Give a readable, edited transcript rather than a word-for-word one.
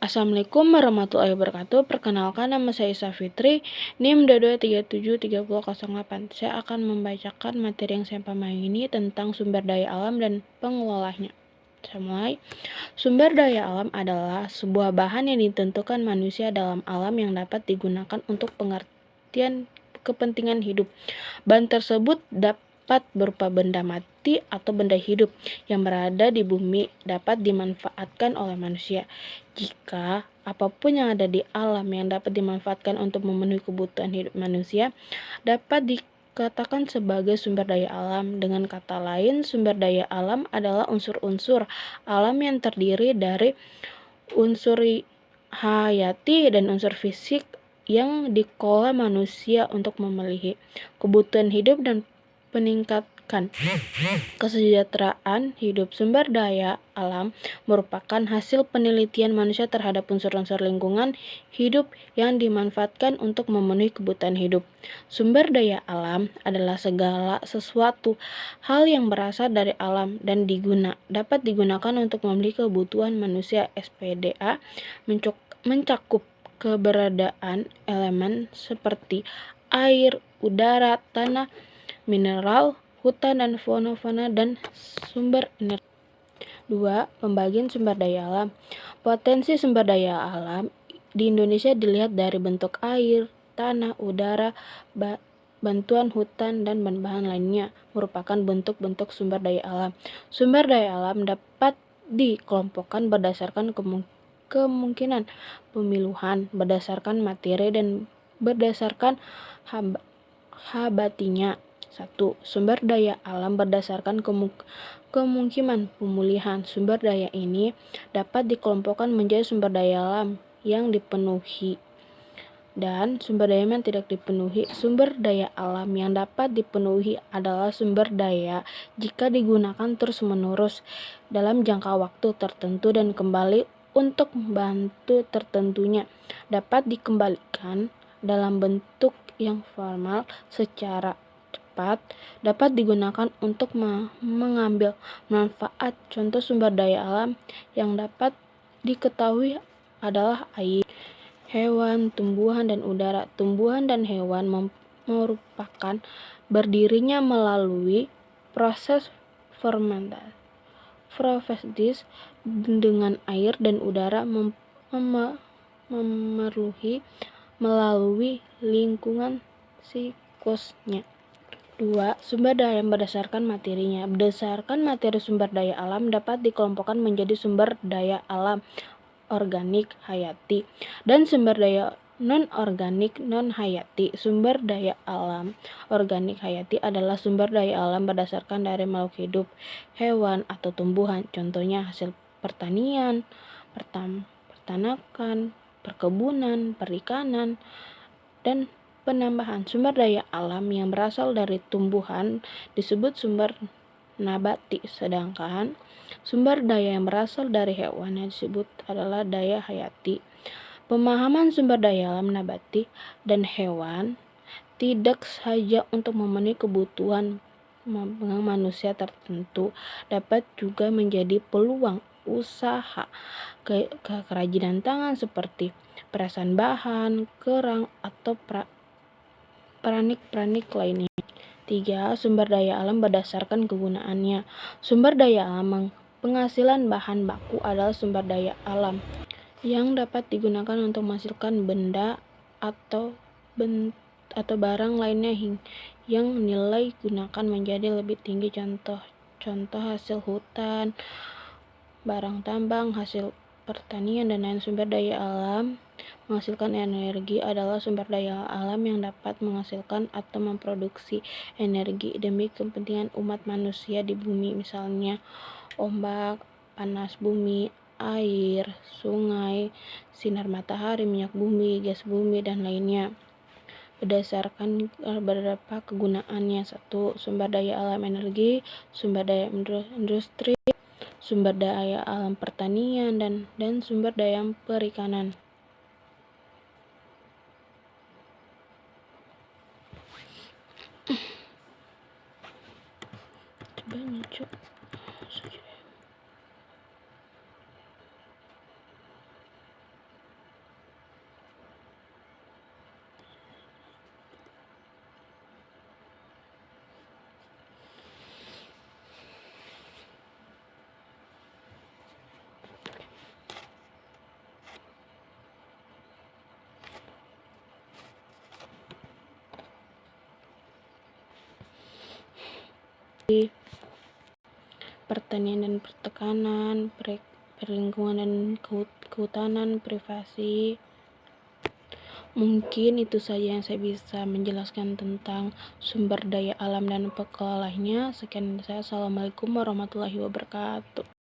Assalamualaikum warahmatullahi wabarakatuh. Perkenalkan, nama saya Isa Fitri, NIM 22373008. Saya akan membacakan materi yang saya pahami ini tentang sumber daya alam dan pengelolanya. Saya mulai. Sumber daya alam adalah sebuah bahan yang ditentukan manusia dalam alam yang dapat digunakan untuk pengertian kepentingan hidup. Bahan tersebut dapat berupa benda mati atau benda hidup yang berada di bumi, dapat dimanfaatkan oleh manusia. Jika apapun yang ada di alam yang dapat dimanfaatkan untuk memenuhi kebutuhan hidup manusia, dapat dikatakan sebagai sumber daya alam. Dengan kata lain, sumber daya alam adalah unsur-unsur alam yang terdiri dari unsur hayati dan unsur fisik yang dikelola manusia untuk memenuhi kebutuhan hidup dan meningkatkan kesejahteraan hidup. Sumber daya alam merupakan hasil penelitian manusia terhadap unsur-unsur lingkungan hidup yang dimanfaatkan untuk memenuhi kebutuhan hidup. Sumber daya alam adalah segala sesuatu hal yang berasal dari alam dan dapat digunakan untuk memenuhi kebutuhan manusia. SPDA mencakup keberadaan elemen seperti air, udara, tanah, mineral, hutan dan fauna dan sumber energi. 2. Pembagian sumber daya alam. Potensi sumber daya alam di Indonesia dilihat dari bentuk air, tanah, udara, bantuan hutan dan bahan lainnya merupakan bentuk-bentuk sumber daya alam. Sumber daya alam dapat dikelompokkan berdasarkan kemungkinan pemiluhan, berdasarkan materi dan berdasarkan habatinya. 1. Sumber daya alam berdasarkan kemungkinan pemulihan. Sumber daya ini dapat dikelompokkan menjadi sumber daya alam yang dipenuhi dan sumber daya yang tidak dipenuhi. Sumber daya alam yang dapat dipenuhi adalah sumber daya jika digunakan terus-menerus dalam jangka waktu tertentu dan kembali untuk membantu tertentunya, dapat dikembalikan dalam bentuk yang formal secara cepat, dapat digunakan untuk mengambil manfaat. Contoh sumber daya alam yang dapat diketahui adalah air, hewan, tumbuhan, dan udara. Tumbuhan dan hewan merupakan berdirinya melalui proses fermentasi dengan air dan udara melalui lingkungan siklusnya. 2. Sumber daya berdasarkan materinya. Berdasarkan materi sumber daya alam dapat dikelompokkan menjadi sumber daya alam organik hayati dan sumber daya non-organik non-hayati. Sumber daya alam organik hayati adalah sumber daya alam berdasarkan dari makhluk hidup, hewan atau tumbuhan. Contohnya hasil pertanian, peternakan, perkebunan, perikanan, dan penambahan. Sumber daya alam yang berasal dari tumbuhan disebut sumber nabati, sedangkan sumber daya yang berasal dari hewan yang disebut adalah daya hayati. Pemahaman sumber daya alam nabati dan hewan tidak saja untuk memenuhi kebutuhan manusia tertentu, dapat juga menjadi peluang usaha kerajinan tangan seperti perasan bahan, kerang, atau peranik-peranik lainnya. 3. Sumber daya alam berdasarkan kegunaannya. Sumber daya alam penghasilan bahan baku adalah sumber daya alam yang dapat digunakan untuk menghasilkan benda atau barang lainnya yang nilai gunakan menjadi lebih tinggi. Contoh hasil hutan, barang tambang, hasil pertanian, dan lain. Sumber daya alam menghasilkan energi adalah sumber daya alam yang dapat menghasilkan atau memproduksi energi demi kepentingan umat manusia di bumi, misalnya ombak, panas bumi, air, sungai, sinar matahari, minyak bumi, gas bumi, dan lainnya. Berdasarkan beberapa kegunaannya. 1. Sumber daya alam energi, sumber daya industri, sumber daya alam pertanian, dan sumber daya perikanan. pertanian dan pertekanan, perlingkungan dan kehutanan, privasi. Mungkin itu saja yang saya bisa menjelaskan tentang sumber daya alam dan pengelolanya. Sekian dari saya. Assalamualaikum warahmatullahi wabarakatuh.